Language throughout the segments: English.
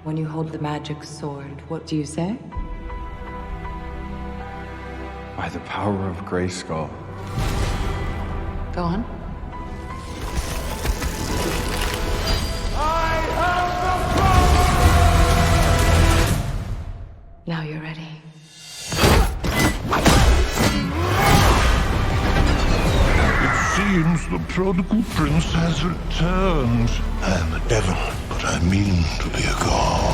When you hold the magic sword, what do you say? By the power of Grayskull. Go on. I have the power! Now you're ready. It seems the prodigal prince has returned. I am a devil, but I mean to be a god.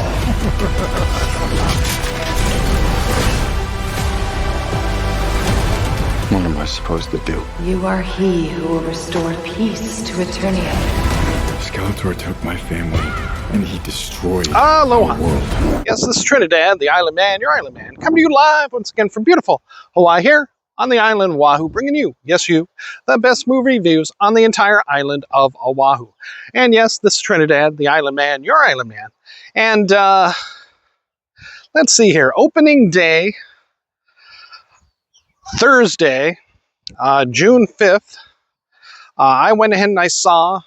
What am I supposed to do? You are he who will restore peace to Eternia. Skeletor took my family, and he destroyed Aloha. our world. Yes, this is Trinidad, the Island Man, your Island Man, coming to you live once again from beautiful Hawaii here on the island of Oahu, bringing you, yes you, the best movie reviews on the entire island of Oahu. And yes, this is Trinidad, the Island Man, your Island Man. And let's see here, opening day, Thursday, June 5th, I went ahead and I saw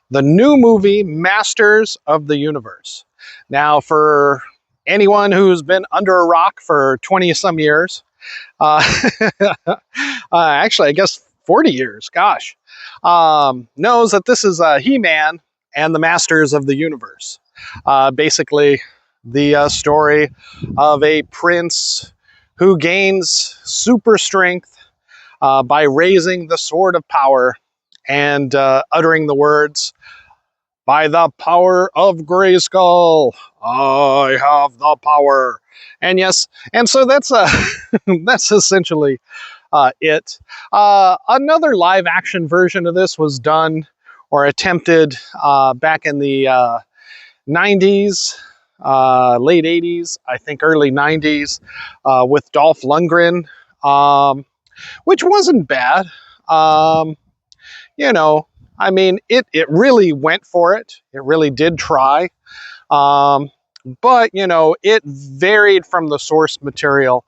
the new movie, Masters of the Universe. Now, for anyone who's been under a rock for 20-some years, actually, I guess 40 years, gosh, knows that this is He-Man and the Masters of the Universe. Basically, the story of a prince who gains super strength by raising the sword of power and uttering the words, "By the power of Grayskull, I have the power." And yes, and so that's that's essentially it. Another live action version of this was done or attempted back in the 90s, late 80s, I think early 90s, with Dolf Lungrin, which wasn't bad. You know, I mean, it really went for it. It really did try. But, you know, it varied from the source material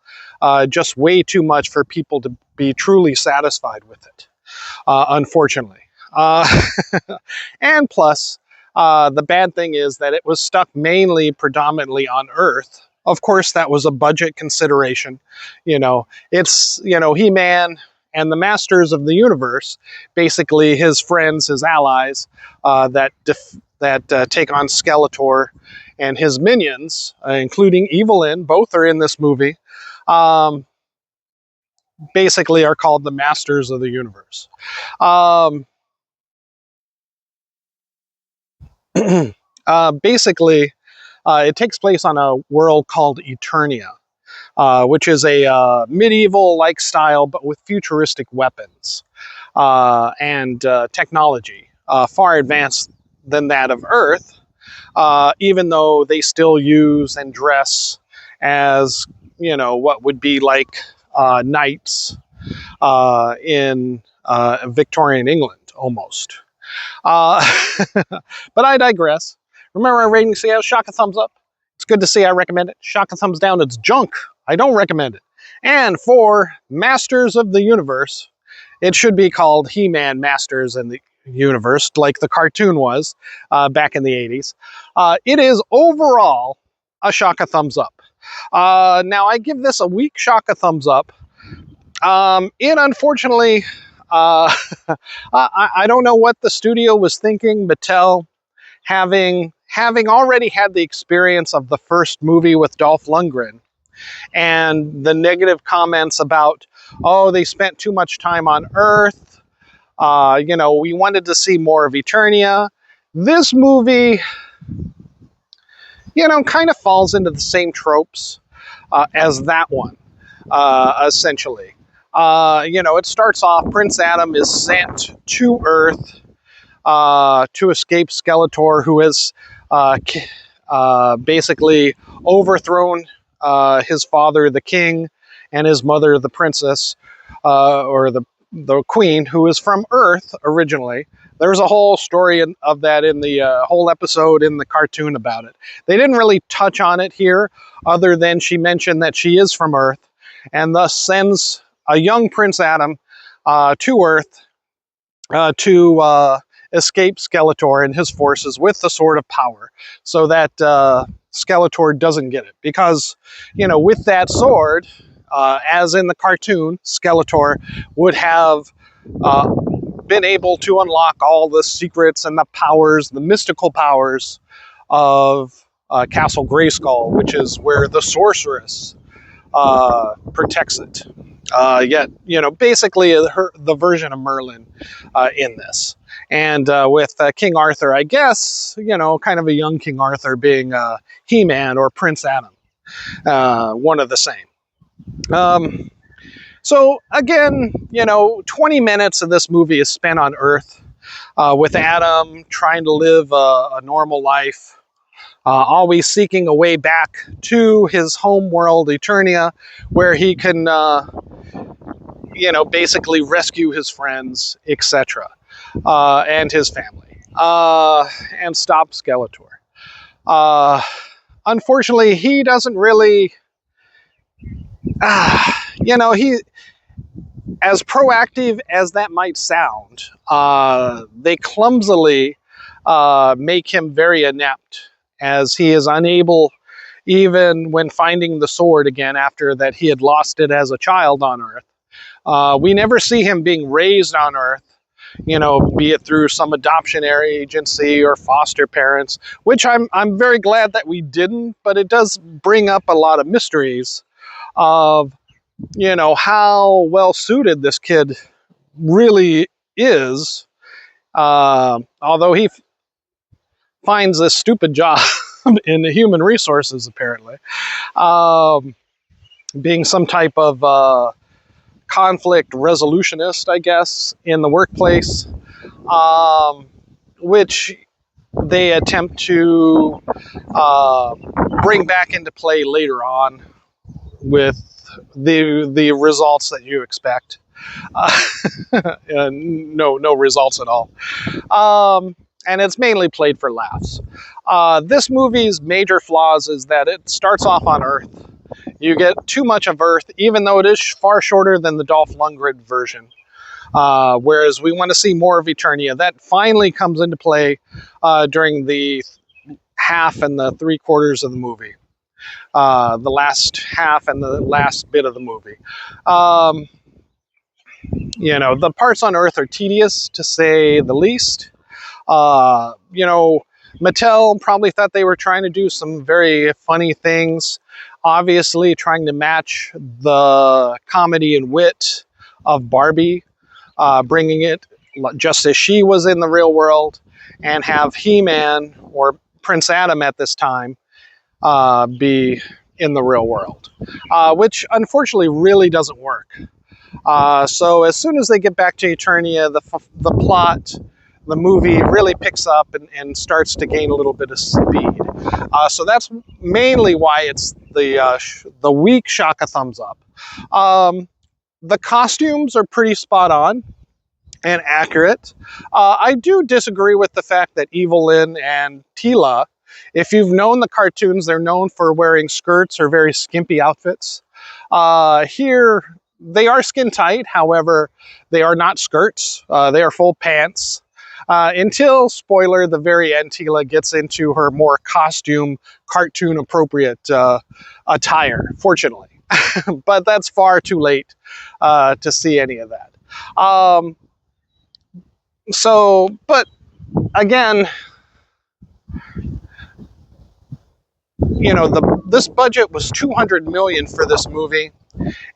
just way too much for people to be truly satisfied with it, unfortunately. And plus, the bad thing is that it was stuck predominantly on Earth. Of course, that was a budget consideration. You know, it's, you know, He-Man and the Masters of the Universe, basically his friends, his allies, that take on Skeletor and his minions, including Evil Lynn, both are in this movie, basically are called the Masters of the Universe. Basically, it takes place on a world called Eternia, which is a medieval-like style, but with futuristic weapons and technology, far advanced than that of Earth, even though they still use and dress as, you know, what would be like knights in Victorian England, almost. But I digress. Remember our rating scale, Shaka Thumbs Up. It's good to see, I recommend it. Shaka Thumbs Down, it's junk. I don't recommend it. And for Masters of the Universe, it should be called He-Man Masters in the Universe, like the cartoon was back in the 80s. It is overall a Shaka Thumbs Up. Now, I give this a weak Shaka Thumbs Up. It unfortunately, I don't know what the studio was thinking, Mattel, having already had the experience of the first movie with Dolf Lungrin, and the negative comments about, oh, they spent too much time on Earth, you know, we wanted to see more of Eternia. This movie, you know, kind of falls into the same tropes as that one, essentially. You know, it starts off, Prince Adam is sent to Earth to escape Skeletor, who has basically overthrown his father, the king, and his mother, the princess, or the queen, who is from Earth originally. There's a whole story of that in the whole episode in the cartoon about it. They didn't really touch on it here, other than she mentioned that she is from Earth, and thus sends a young Prince Adam to Earth to escape Skeletor and his forces with the Sword of Power, so that Skeletor doesn't get it. Because, you know, with that sword, as in the cartoon, Skeletor would have been able to unlock all the secrets and the powers, the mystical powers of Castle Grayskull, which is where the sorceress protects it. Yet, you know, basically the version of Merlin in this. And with King Arthur, I guess, you know, kind of a young King Arthur being He-Man or Prince Adam. One of the same. So again, you know, 20 minutes of this movie is spent on Earth with Adam trying to live a normal life, always seeking a way back to his home world, Eternia, where he can, you know, basically rescue his friends, etc., and his family, and stop Skeletor. Unfortunately, he doesn't really, you know, as proactive as that might sound, they clumsily make him very inept, as he is unable, even when finding the sword again after that he had lost it as a child on Earth. We never see him being raised on Earth, you know, be it through some adoptionary agency or foster parents, which I'm very glad that we didn't, but it does bring up a lot of mysteries of, you know, how well suited this kid really is, although he finds this stupid job in the human resources, apparently, being some type of conflict resolutionist, I guess, in the workplace, which they attempt to bring back into play later on with the results that you expect. No results at all. And it's mainly played for laughs. This movie's major flaws is that it starts off on Earth. You get too much of Earth, even though it is far shorter than the Dolf Lungrin version. Whereas we want to see more of Eternia. That finally comes into play during the half and the 3/4 of the movie. The last half and the last bit of the movie. You know, the parts on Earth are tedious, to say the least. You know, Mattel probably thought they were trying to do some very funny things, obviously trying to match the comedy and wit of Barbie, bringing it just as she was in the real world, and have He-Man, or Prince Adam at this time, be in the real world, which unfortunately really doesn't work. So as soon as they get back to Eternia, the plot, the movie really picks up and starts to gain a little bit of speed. So that's mainly why it's the weak Shaka Thumbs Up. The costumes are pretty spot on and accurate. I do disagree with the fact that Evil Lynn and Tela, if you've known the cartoons, they're known for wearing skirts or very skimpy outfits. Here, they are skin tight, however, they are not skirts. They are full pants. Until, spoiler, the very end, Tela gets into her more costume, cartoon-appropriate attire, fortunately. But that's far too late to see any of that. But again, you know, this budget was $200 million for this movie.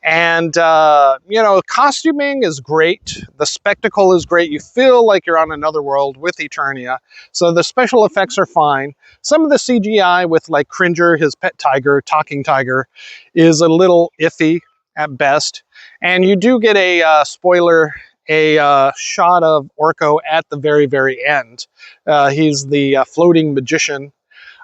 And, you know, costuming is great. The spectacle is great. You feel like you're on another world with Eternia. So the special effects are fine. Some of the CGI with, like, Cringer, his pet tiger, talking tiger, is a little iffy at best. And you do get a, spoiler, a shot of Orko at the very, very end. He's the floating magician,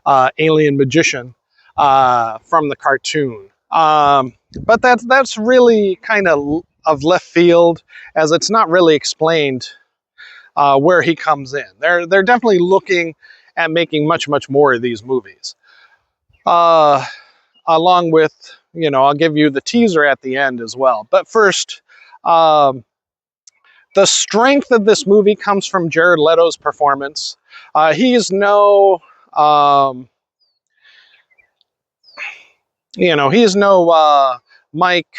alien magician from the cartoon. But that's really kind of left field, as it's not really explained where he comes in. They're definitely looking at making much more of these movies. Along with, you know, I'll give you the teaser at the end as well. But first, The strength of this movie comes from Jared Leto's performance. He's no, he's no Mike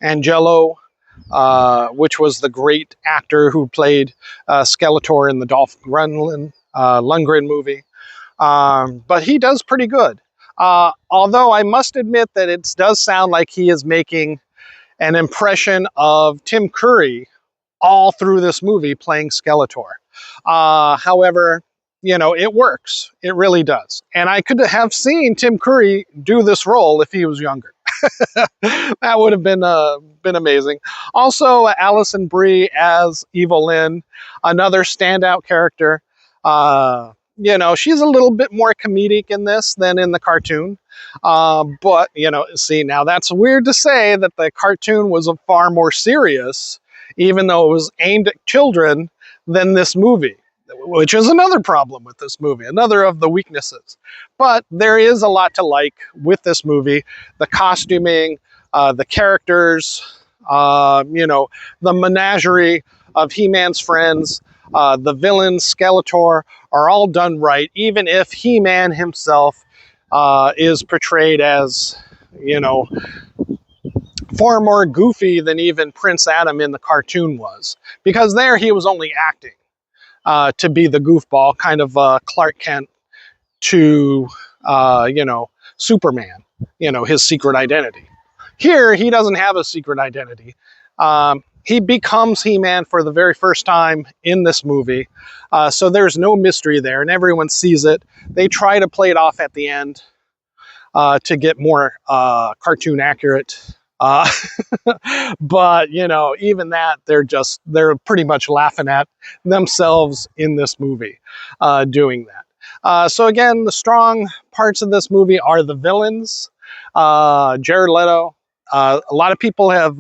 Angelo, which was the great actor who played Skeletor in the Dolf Lungrin movie. But he does pretty good. Although I must admit that it does sound like he is making an impression of Tim Curry all through this movie playing Skeletor. However, it works. It really does. And I could have seen Tim Curry do this role if he was younger. That would have been amazing. Also, Alison Brie as Evil Lynn, another standout character. She's a little bit more comedic in this than in the cartoon. But, see, now that's weird to say that the cartoon was far more serious, even though it was aimed at children, than this movie, which is another problem with this movie, another of the weaknesses. But there is a lot to like with this movie. The costuming, the characters, the menagerie of He-Man's friends, the villain, Skeletor, are all done right, even if He-Man himself is portrayed as, far more goofy than even Prince Adam in the cartoon was. Because there he was only acting to be the goofball, kind of Clark Kent to, Superman, his secret identity. Here, he doesn't have a secret identity. He becomes He-Man for the very first time in this movie. So there's no mystery there, and everyone sees it. They try to play it off at the end to get more cartoon accurate. But, even that, they're pretty much laughing at themselves in this movie doing that. So again, the strong parts of this movie are the villains. Jared Leto. A lot of people have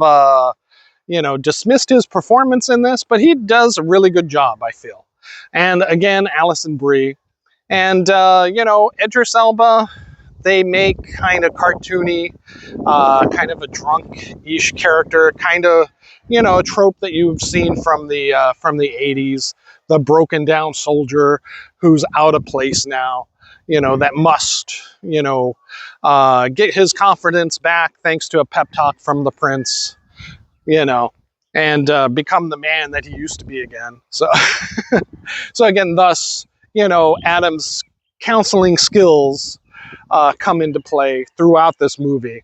dismissed his performance in this, but he does a really good job, I feel. And again, Alison Brie. And, Idris Elba, they make kind of cartoony, kind of a drunk-ish character, kind of, a trope that you've seen from the 80s, the broken down soldier who's out of place now, that must, get his confidence back thanks to a pep talk from the prince, and become the man that he used to be again. So, so again, thus, Adam's counseling skills come into play throughout this movie,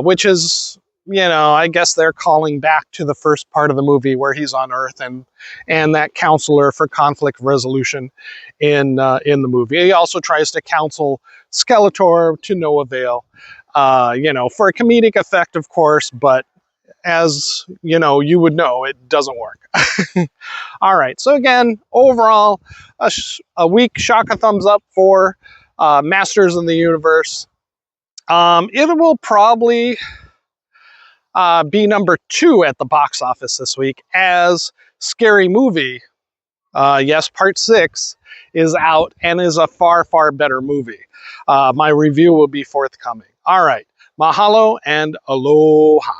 which is, I guess they're calling back to the first part of the movie where he's on Earth and that counselor for conflict resolution in the movie. He also tries to counsel Skeletor to no avail, for a comedic effect, of course, but as you would know, it doesn't work. All right, so again, overall, a weak Shaka Thumbs Up for Masters in the Universe. It will probably be number 2 at the box office this week, as Scary Movie, yes, part 6, is out and is a far, far better movie. My review will be forthcoming. All right, mahalo and aloha.